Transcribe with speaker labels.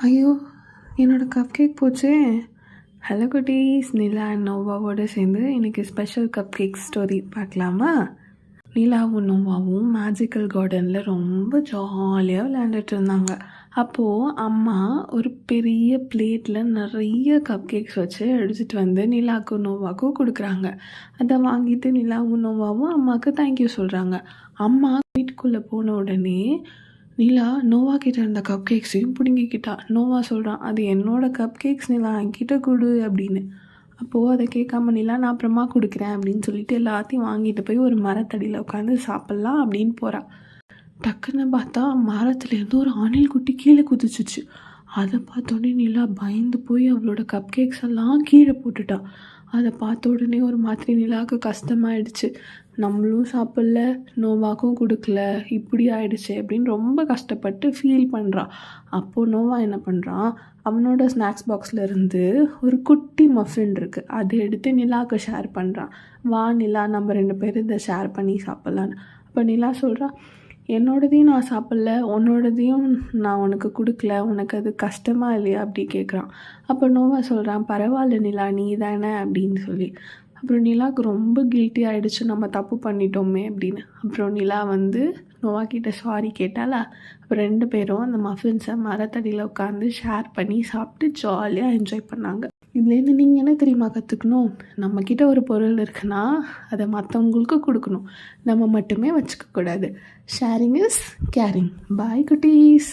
Speaker 1: ஐயோ! என்னோட cup cake போச்சே! ஹலோ குட்டீஸ்! நிலா அண்ட் நோவாவோட சேர்ந்து இன்றைக்கி ஸ்பெஷல் கப் கேக் ஸ்டோரி பார்க்கலாமா? நிலாவும் நோவாவும் மேஜிக்கல் கார்டனில் ரொம்ப ஜாலியாக விளையாண்டுட்டு இருந்தாங்க. அப்போது அம்மா ஒரு பெரிய பிளேட்டில் நிறைய கப் கேக்ஸ் வச்சு எடுத்துகிட்டு வந்து நிலாவுக்கும் நோவாவுக்கும் கொடுக்குறாங்க. அதை வாங்கிட்டு நிலாவும் நோவாவும் அம்மாவுக்கு தேங்க்யூ சொல்கிறாங்க. அம்மா வீட்டுக்குள்ளே போன உடனே நிலா நோவா கிட்ட இருந்த கப் கேக்ஸையும் பிடுங்கிக்கிட்டா. நோவா சொல்கிறான், அது என்னோட கப் கேக்ஸ் நிலா, என்கிட்ட கொடு அப்படின்னு. அப்போது அதை கேட்காம நிலா, நான் அப்புறமா கொடுக்குறேன் அப்படின்னு சொல்லிட்டு எல்லாத்தையும் வாங்கிட்டு போய் ஒரு மரத்தடியில் உட்காந்து சாப்பிட்லாம் அப்படின்னு போகிறா. டக்குன்னு பார்த்தா மரத்துலேருந்து ஒரு அணில் குட்டி கீழே குதிச்சிச்சு. அதை பார்த்தோன்னே நிலா பயந்து போய் அவளோட கப் கேக்ஸ் எல்லாம் கீழே போட்டுட்டா. அதை பார்த்த உடனே ஒரு மாதிரி நிலாவுக்கு கஷ்டமாயிடுச்சு. நம்மளும் சாப்பிடல, நோவாக்கும் கொடுக்கல, இப்படி ஆயிடுச்சு அப்படின்னு ரொம்ப கஷ்டப்பட்டு ஃபீல் பண்ணுறான். அப்போது நோவா என்ன பண்ணுறான், அவனோட ஸ்நாக்ஸ் பாக்ஸில் இருந்து ஒரு குட்டி மஃபின் இருக்குது, அதை எடுத்து நிலாவுக்கு ஷேர் பண்ணுறான். வா நிலா, நம்ம 2 பேரும் இதை ஷேர் பண்ணி சாப்பிட்லான்னு. அப்போ நிலா சொல்கிறான், என்னோடதையும் நான் சாப்பிட்ல, உன்னோடதையும் நான் உனக்கு கொடுக்கல, உனக்கு அது கஷ்டமாக இல்லையா அப்படி கேட்குறான். அப்போ நோவா சொல்கிறான், பரவாயில்ல நிலா, நீ தானே அப்படின்னு சொல்லி. அப்புறம் நிலாவுக்கு ரொம்ப கில்ட்டி ஆகிடுச்சு, நம்ம தப்பு பண்ணிட்டோமே அப்படின்னு. அப்புறம் நிலா வந்து நோவா கிட்ட சாரி கேட்டாலா. அப்புறம் 2 பேரும் அந்த மஃபின்ஸை மரத்தடியில் உட்காந்து ஷேர் பண்ணி சாப்பிட்டு ஜாலியாக என்ஜாய் பண்ணாங்க. இதுலேருந்து நீங்கள் என்ன தெரியுமா கற்றுக்கணும், நம்மக்கிட்ட ஒரு பொருள் இருக்குன்னா அதை மற்றவங்களுக்கு கொடுக்கணும், நம்ம மட்டுமே வச்சுக்கக்கூடாது. Sharing is caring. பாய் குட்டீஸ்.